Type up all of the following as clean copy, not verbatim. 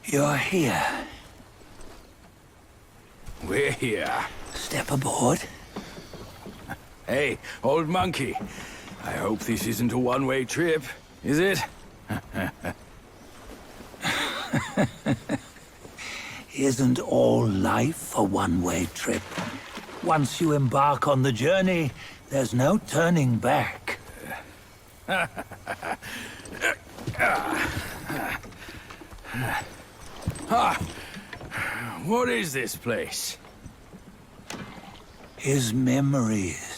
You're here. We're here. Step aboard. Hey, old monkey. I hope this isn't a one-way trip, is it? Isn't all life a one-way trip? Once you embark on the journey, there's no turning back. What is this place? His memories.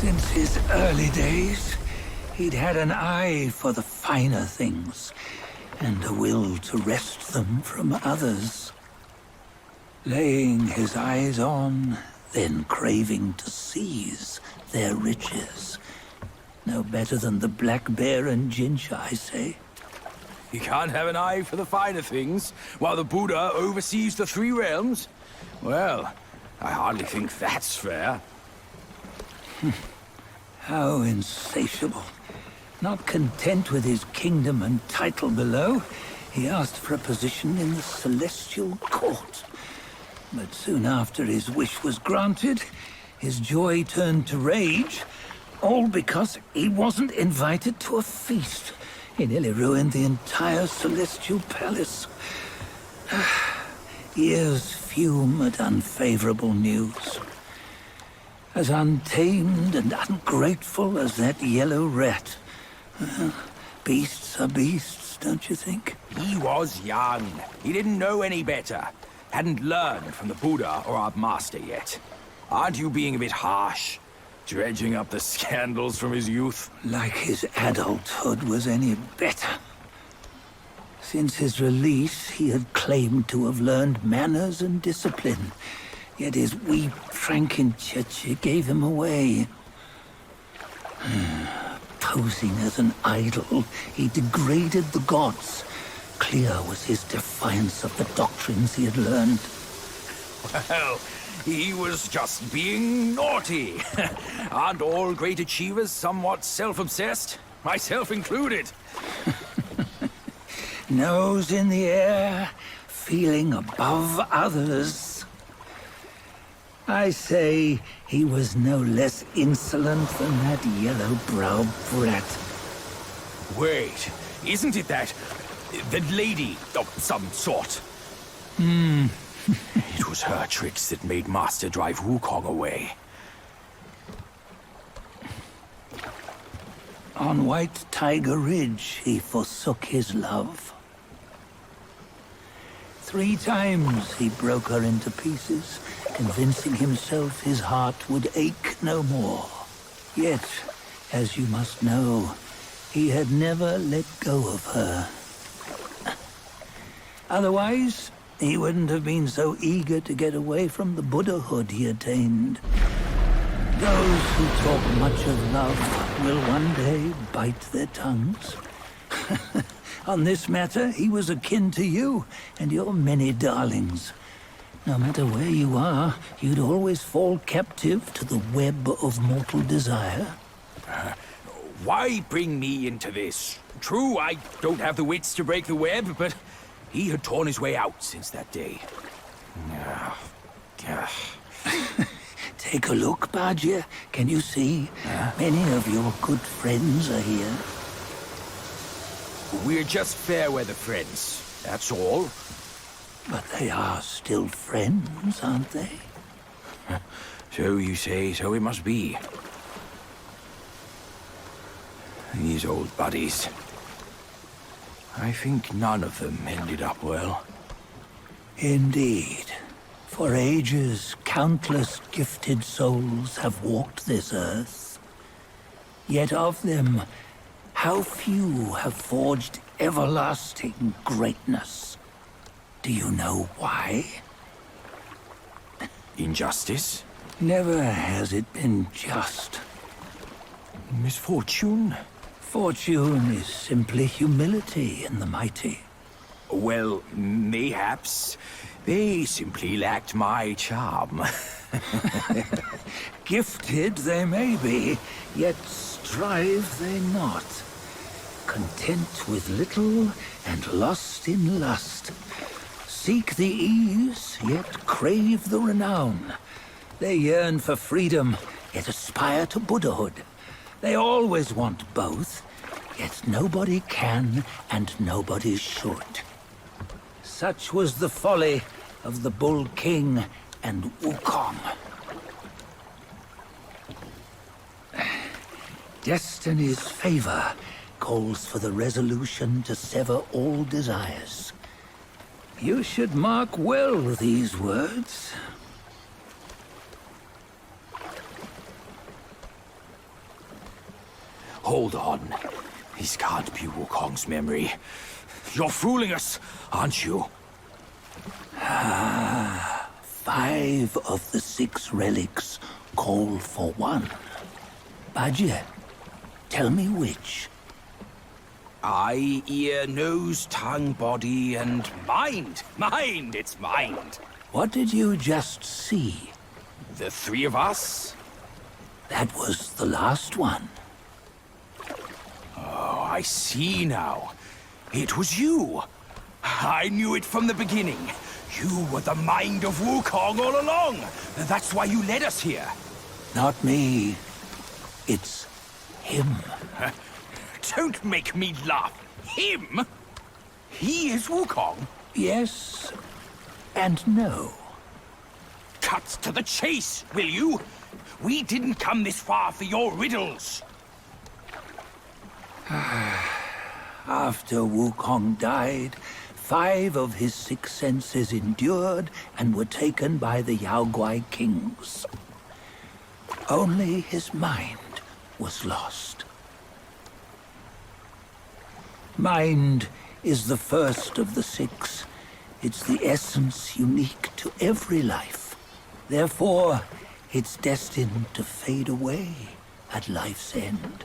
Since his early days, he'd had an eye for the finer things, and a will to wrest them from others. Laying his eyes on, then craving to seize their riches. No better than the black bear and Jinch, I say. You can't have an eye for the finer things, while the Buddha oversees the three realms? Well, I hardly think that's fair. How insatiable. Not content with his kingdom and title below, he asked for a position in the Celestial Court. But soon after his wish was granted, his joy turned to rage, all because he wasn't invited to a feast. He nearly ruined the entire Celestial Palace. Ears fume at unfavorable news. As untamed and ungrateful as that yellow rat. Beasts are beasts, don't you think? He was young. He didn't know any better. Hadn't learned from the Buddha or our master yet. Aren't you being a bit harsh? Dredging up the scandals from his youth? Like his adulthood was any better. Since his release, he had claimed to have learned manners and discipline. Yet his weak Frankenchurch gave him away. Posing as an idol, he degraded the gods. Clear was his defiance of the doctrines he had learned. Well, he was just being naughty. Aren't all great achievers somewhat self-obsessed? Myself included. Nose in the air, feeling above others. I say he was no less insolent than that yellow-browed brat. Wait, isn't it that lady of some sort? It was her tricks that made Master drive Wukong away. On White Tiger Ridge, he forsook his love. 3 times he broke her into pieces, convincing himself his heart would ache no more. Yet, as you must know, he had never let go of her. Otherwise, he wouldn't have been so eager to get away from the Buddhahood he attained. Those who talk much of love will one day bite their tongues. On this matter, he was akin to you and your many darlings. No matter where you are, you'd always fall captive to the web of mortal desire. Why bring me into this? True, I don't have the wits to break the web, but he had torn his way out since that day. Take a look, Bajia. Can you see? Many of your good friends are here. We're just fair-weather friends, that's all. But they are still friends, aren't they? So you say, so it must be. These old buddies. I think none of them ended up well. Indeed. For ages, countless gifted souls have walked this earth. Yet of them, how few have forged everlasting greatness? Do you know why? Injustice? Never has it been just. Misfortune? Fortune is simply humility in the mighty. Well, mayhaps they simply lacked my charm. Gifted they may be, yet strive they not. Content with little and lost in lust. Seek the ease, yet crave the renown. They yearn for freedom, yet aspire to Buddhahood. They always want both, yet nobody can and nobody should. Such was the folly of the Bull King and Wukong. Destiny's favor calls for the resolution to sever all desires. You should mark well these words. Hold on. This can't be Wukong's memory. You're fooling us, aren't you? 5 of the 6 relics call for one. Bajie, tell me which. Eye, ear, nose, tongue, body, and mind. Mind, it's mind. What did you just see? The 3 of us? That was the last one. Oh, I see now. It was you. I knew it from the beginning. You were the mind of Wukong all along. That's why you led us here. Not me. It's him. Don't make me laugh. Him? He is Wukong? Yes and no. Cut to the chase, will you? We didn't come this far for your riddles. After Wukong died, 5 of his 6 senses endured and were taken by the Yaoguai kings. Only his mind was lost. Mind is the first of the 6. It's the essence unique to every life. Therefore, it's destined to fade away at life's end.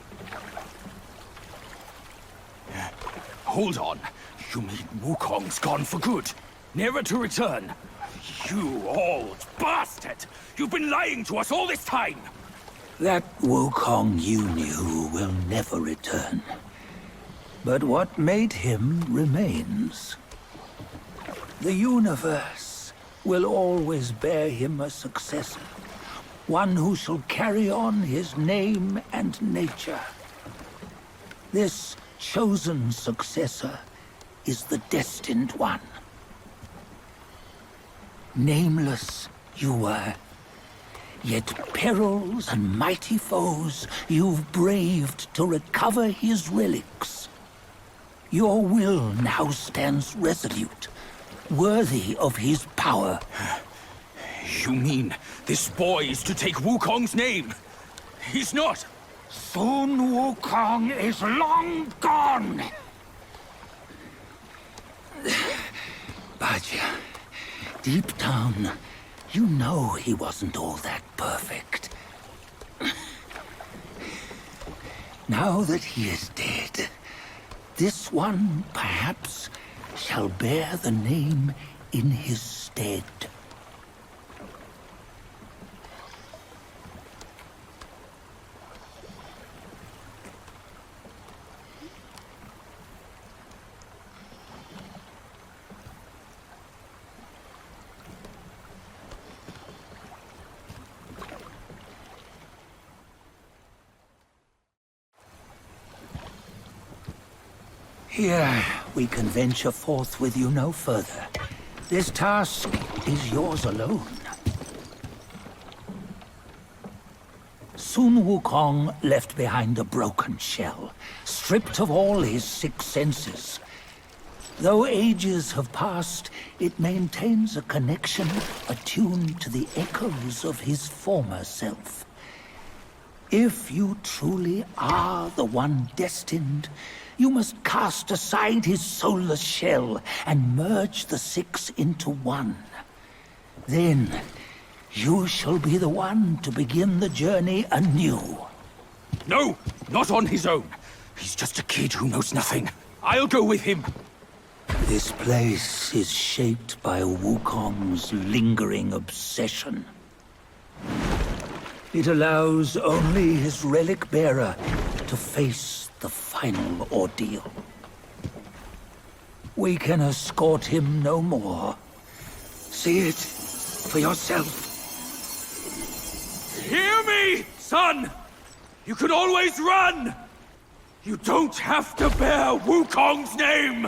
Hold on. You mean Wukong's gone for good? Never to return? You old bastard! You've been lying to us all this time! That Wukong you knew will never return. But what made him remains. The universe will always bear him a successor. One who shall carry on his name and nature. This chosen successor is the destined one. Nameless you were, yet perils and mighty foes you've braved to recover his relics. Your will now stands resolute, worthy of his power. You mean this boy is to take Wukong's name? He's not! Sun Wukong is long gone! Bajie, deep down, you know he wasn't all that perfect. Now that he is dead, this one, perhaps, shall bear the name in his stead. Here, we can venture forth with you no further. This task is yours alone. Sun Wukong left behind a broken shell, stripped of all his 6 senses. Though ages have passed, it maintains a connection attuned to the echoes of his former self. If you truly are the one destined, you must cast aside his soulless shell and merge the 6 into one. Then, You shall be the one to begin the journey anew. No, not on his own. He's just a kid who knows nothing. I'll go with him. This place is shaped by Wukong's lingering obsession. It allows only his relic bearer to face the final ordeal. We can escort him no more. See it for yourself. Hear me, son! You can always run! You don't have to bear Wukong's name!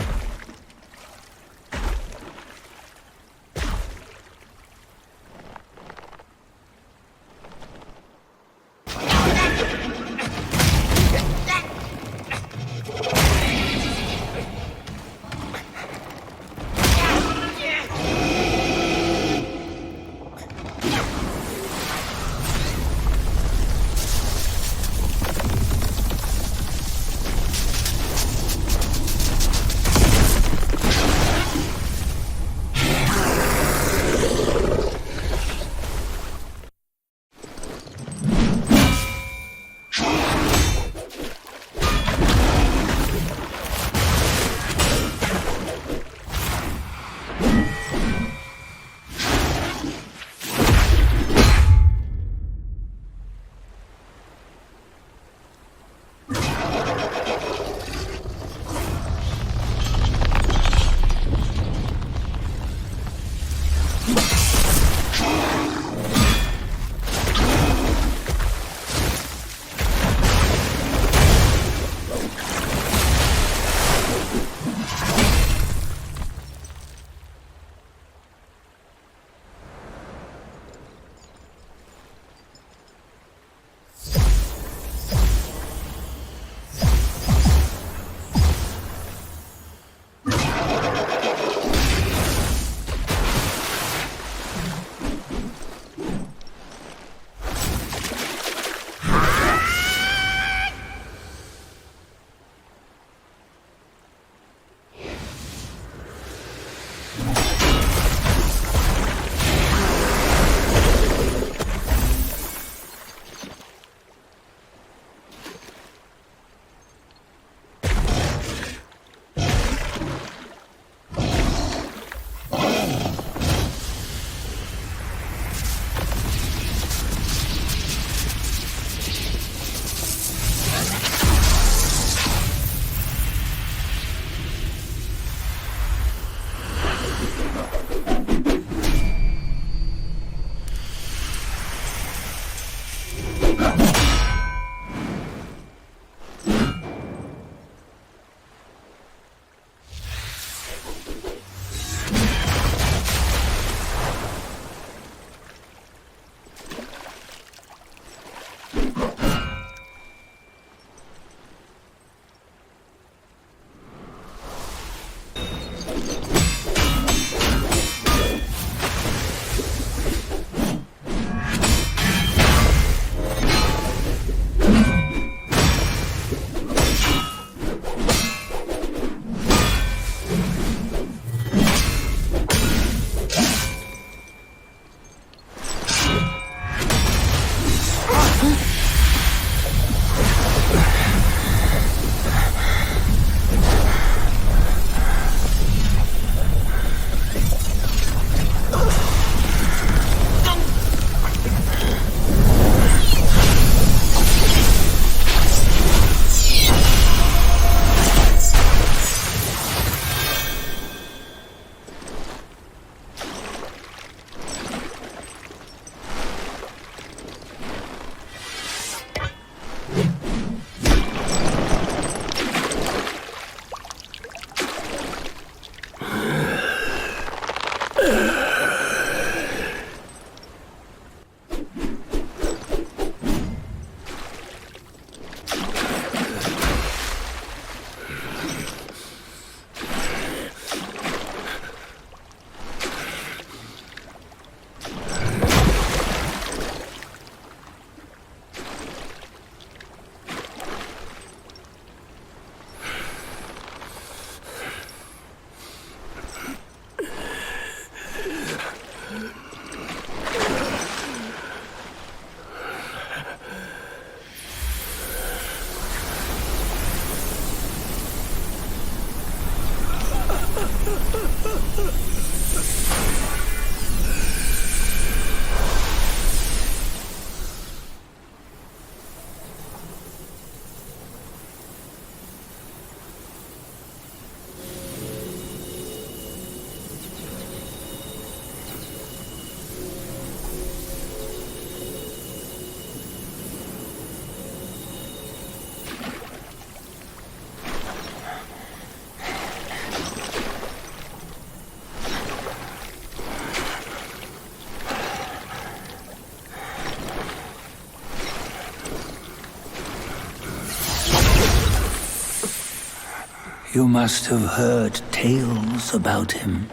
You must have heard tales about him.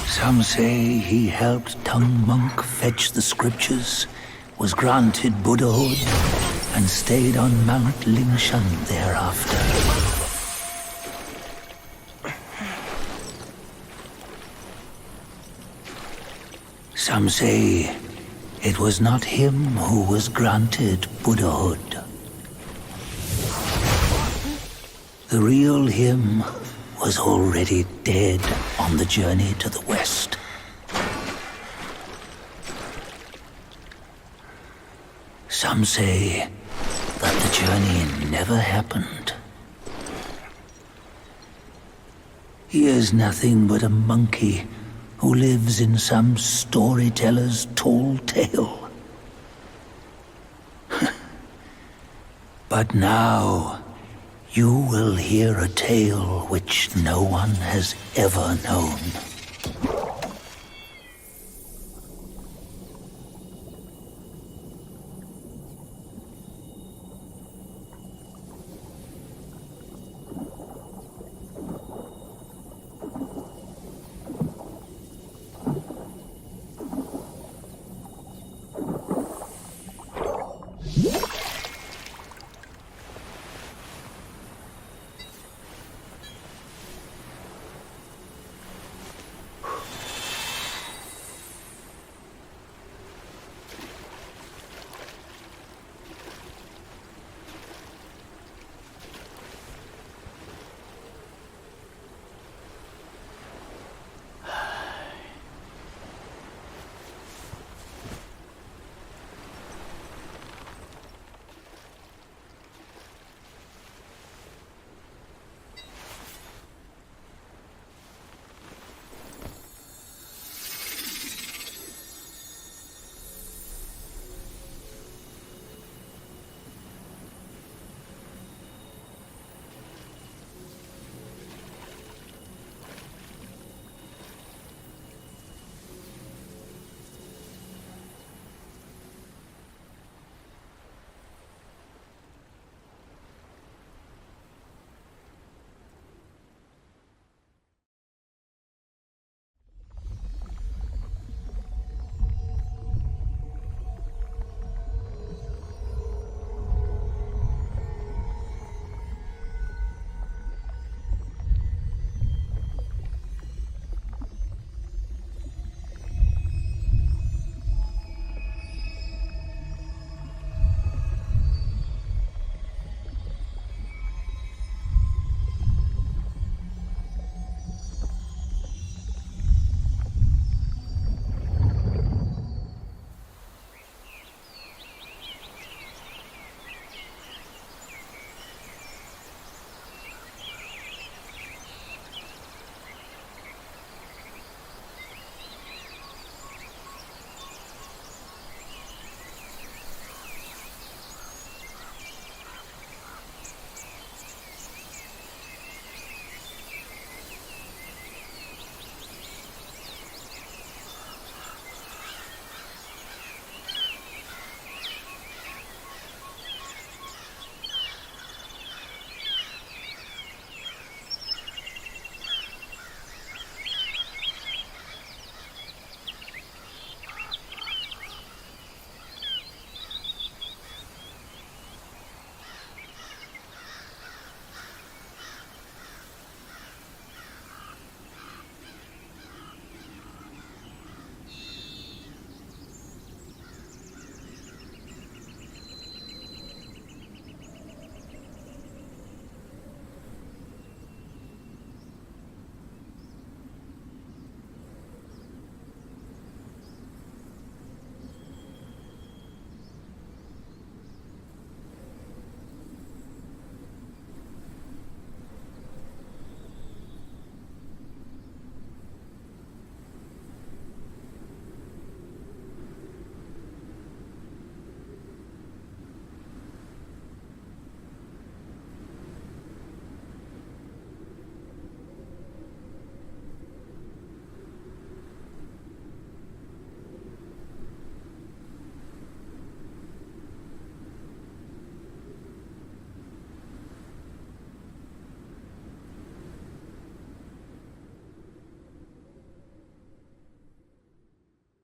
Some say he helped Tung Monk fetch the scriptures, was granted Buddhahood, and stayed on Mount Lingshan thereafter. Some say it was not him who was granted Buddhahood. The real him was already dead on the journey to the west. Some say that the journey never happened. He is nothing but a monkey who lives in some storyteller's tall tale. But now, you will hear a tale which no one has ever known.